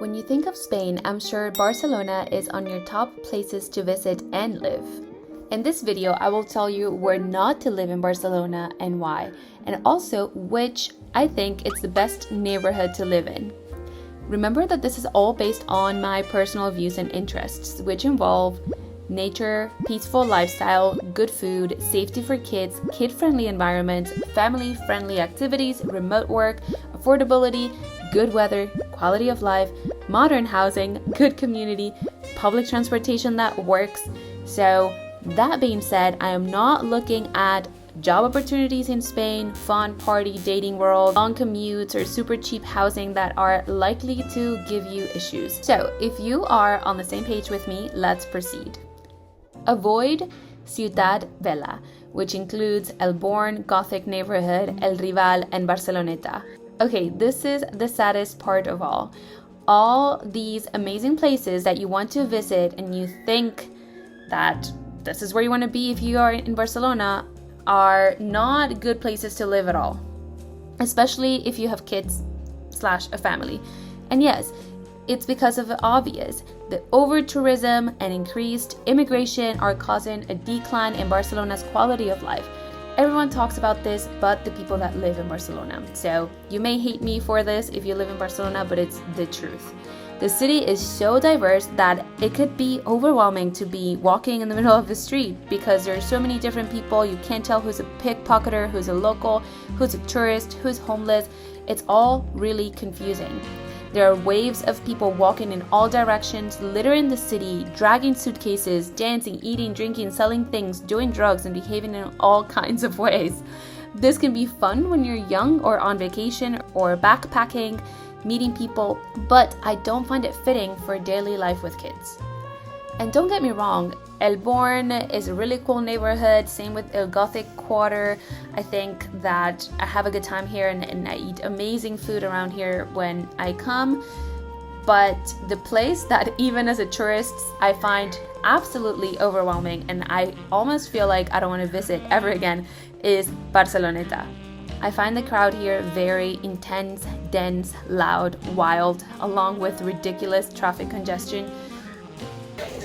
When you think of Spain, I'm sure Barcelona is on your top places to visit and live. In this video, I will tell you where not to live in Barcelona and why, and also which I think it's the best neighborhood to live in. Remember that this is all based on my personal views and interests, which involve nature, peaceful lifestyle, good food, safety for kids, kid-friendly environments, family-friendly activities, remote work, affordability, good weather, quality of life, modern housing, good community, public transportation that works. So that being said, I am not looking at job opportunities in Spain, fun party dating world, long commutes, or super cheap housing that are likely to give you issues. So if you are on the same page with me, let's proceed. Avoid Ciutat Vella, which includes El Born, Gothic neighborhood, El Rival, and Barceloneta. Okay, this is the saddest part of all. All these amazing places that you want to visit and you think that this is where you want to be if you are in Barcelona are not good places to live at all, especially if you have kids/a family. And yes, it's because of the obvious. The over-tourism and increased immigration are causing a decline in Barcelona's quality of life. Everyone talks about this, but the people that live in Barcelona. So you may hate me for this if you live in Barcelona, but it's the truth. The city is so diverse that it could be overwhelming to be walking in the middle of the street because there are so many different people. You can't tell who's a pickpocketer, who's a local, who's a tourist, who's homeless. It's all really confusing. There are waves of people walking in all directions, littering the city, dragging suitcases, dancing, eating, drinking, selling things, doing drugs, and behaving in all kinds of ways. This can be fun when you're young or on vacation or backpacking, meeting people, but I don't find it fitting for daily life with kids. And don't get me wrong, El Born is a really cool neighborhood, same with El Gothic Quarter. I think that I have a good time here and I eat amazing food around here when I come. But the place that even as a tourist, I find absolutely overwhelming and I almost feel like I don't want to visit ever again is Barceloneta. I find the crowd here very intense, dense, loud, wild, along with ridiculous traffic congestion.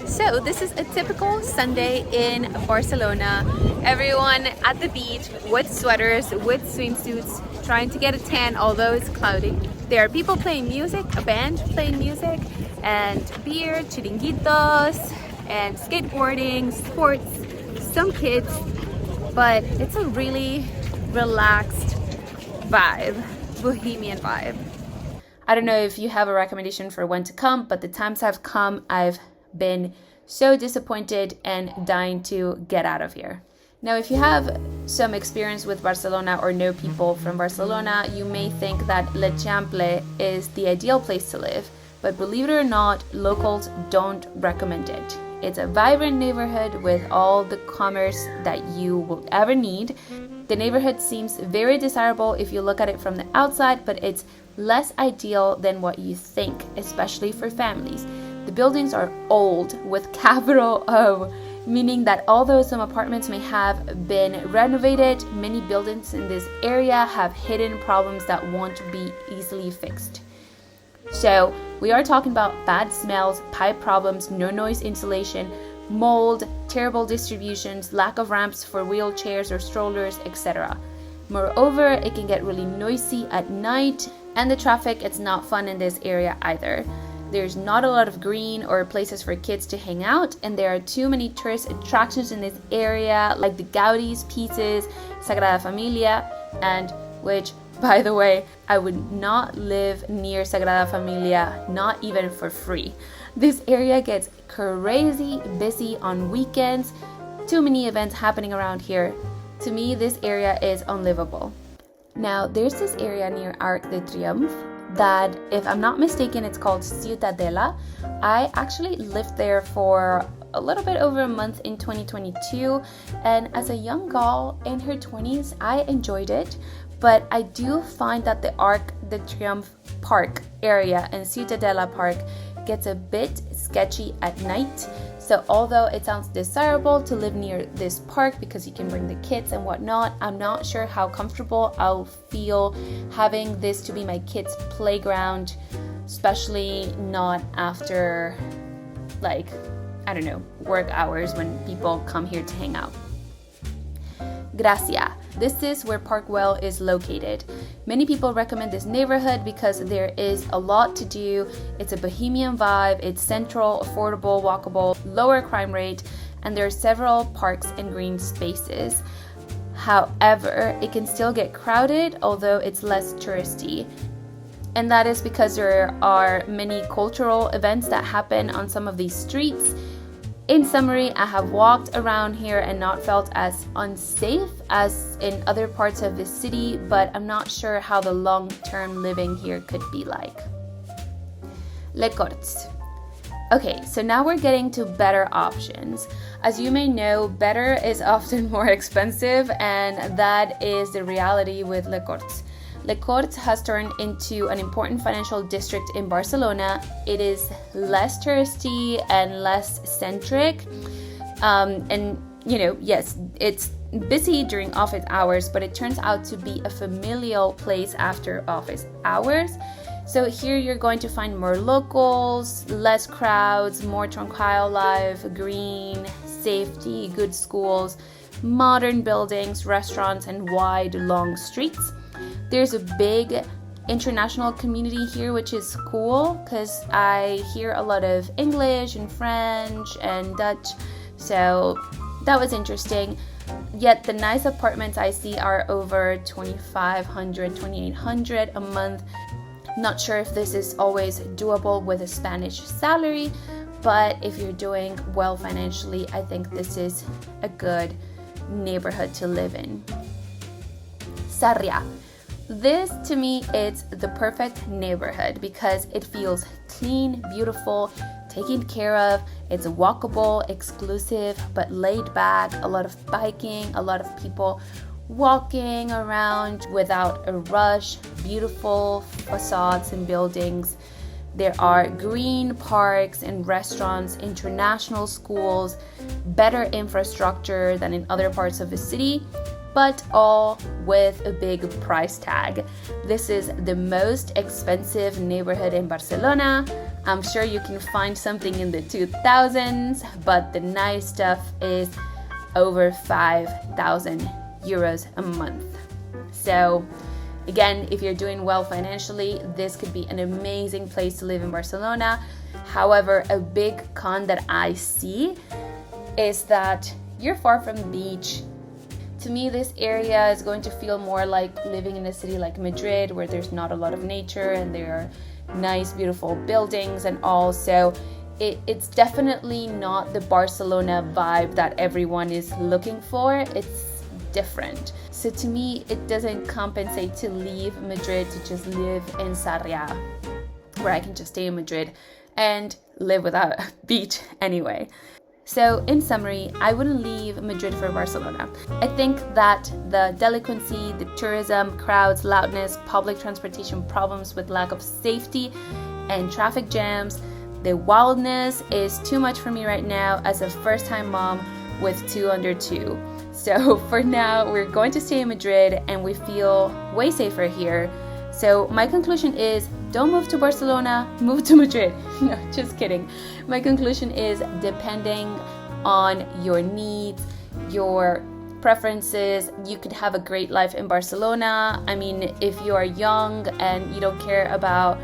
So this is a typical Sunday in Barcelona. Everyone at the beach with sweaters, with swimsuits, trying to get a tan, although it's cloudy. There are people playing music, a band playing music, and beer, chiringuitos, and skateboarding, sports, some kids, but it's a really relaxed vibe, bohemian vibe. I don't know if you have a recommendation for when to come, but the times I've come, I've been so disappointed and dying to get out of here. Now, if you have some experience with Barcelona or know people from Barcelona, you may think that L'Eixample is the ideal place to live, but believe it or not, locals don't recommend it. It's a vibrant neighborhood with all the commerce that you will ever need. The neighborhood seems very desirable if you look at it from the outside, but it's less ideal than what you think, especially for families. The buildings are old with capital O, meaning that although some apartments may have been renovated, many buildings in this area have hidden problems that won't be easily fixed. So we are talking about bad smells, pipe problems, no noise insulation, mold, terrible distributions, lack of ramps for wheelchairs or strollers, etc. Moreover, it can get really noisy at night, and the traffic, it's not fun in this area either. There's not a lot of green or places for kids to hang out, and there are too many tourist attractions in this area, like the Gaudi's Pieces, Sagrada Familia, and which, by the way, I would not live near Sagrada Familia, not even for free. This area gets crazy busy on weekends, too many events happening around here. To me, this area is unlivable. Now, there's this area near Arc de Triomphe that, if I'm not mistaken, it's called Ciutadella. I actually lived there for a little bit over a month in 2022, and as a young girl in her 20s, I enjoyed it, but I do find that the Arc de Triomphe Park area and Ciutadella Park gets a bit sketchy at night. So although it sounds desirable to live near this park because you can bring the kids and whatnot, I'm not sure how comfortable I'll feel having this to be my kids' playground. especially not after, like, I don't know, work hours when people come here to hang out. Gracia. This is where Parkwell is located. Many people recommend this neighborhood because there is a lot to do. It's a bohemian vibe, it's central, affordable, walkable, lower crime rate, and there are several parks and green spaces. However, it can still get crowded, although it's less touristy. And that is because there are many cultural events that happen on some of these streets. In summary, I have walked around here and not felt as unsafe as in other parts of the city, but I'm not sure how the long-term living here could be like. Les Corts. Okay, so now we're getting to better options. As you may know, better is often more expensive, and that is the reality with Les Corts. Les Corts has turned into an important financial district in Barcelona. It is less touristy and less centric. And, you know, yes, it's busy during office hours, but it turns out to be a familial place after office hours. So here you're going to find more locals, less crowds, more tranquil life, green, safety, good schools, modern buildings, restaurants, and wide, long streets. There's a big international community here, which is cool because I hear a lot of English and French and Dutch, so that was interesting. Yet the nice apartments I see are over 2,500, 2,800 a month. Not sure if this is always doable with a Spanish salary, but if you're doing well financially, I think this is a good neighborhood to live in. Sarrià. This, to me, is the perfect neighborhood because it feels clean, beautiful, taken care of. It's walkable, exclusive, but laid back. A lot of biking, a lot of people walking around without a rush. Beautiful facades and buildings. There are green parks and restaurants, international schools, better infrastructure than in other parts of the city, but all with a big price tag. This is the most expensive neighborhood in Barcelona. I'm sure you can find something in the 2000s, but the nice stuff is over 5,000 euros a month. So again, if you're doing well financially, this could be an amazing place to live in Barcelona. However, a big con that I see is that you're far from the beach. To me, this area is going to feel more like living in a city like Madrid, where there's not a lot of nature and there are nice, beautiful buildings and all. So it's definitely not the Barcelona vibe that everyone is looking for. It's different. So to me, it doesn't compensate to leave Madrid to just live in Sarrià, where I can just stay in Madrid and live without a beach anyway. So in summary, I wouldn't leave Madrid for Barcelona. I think that the delinquency, the tourism, crowds, loudness, public transportation problems with lack of safety and traffic jams, the wildness is too much for me right now as a first-time mom with 2 under 2. So for now, we're going to stay in Madrid and we feel way safer here. So my conclusion is, don't move to Barcelona, move to Madrid. No, just kidding. My conclusion is, depending on your needs, your preferences, you could have a great life in Barcelona. I mean, if you are young and you don't care about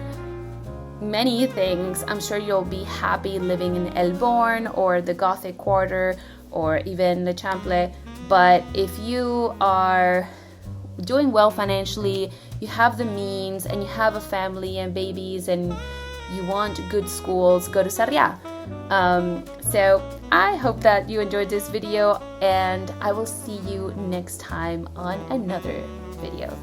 many things, I'm sure you'll be happy living in El Born or the Gothic Quarter or even the Chample. But if you are doing well financially, you have the means and you have a family and babies and you want good schools, go to Sarrià. So I hope that you enjoyed this video and I will see you next time on another video.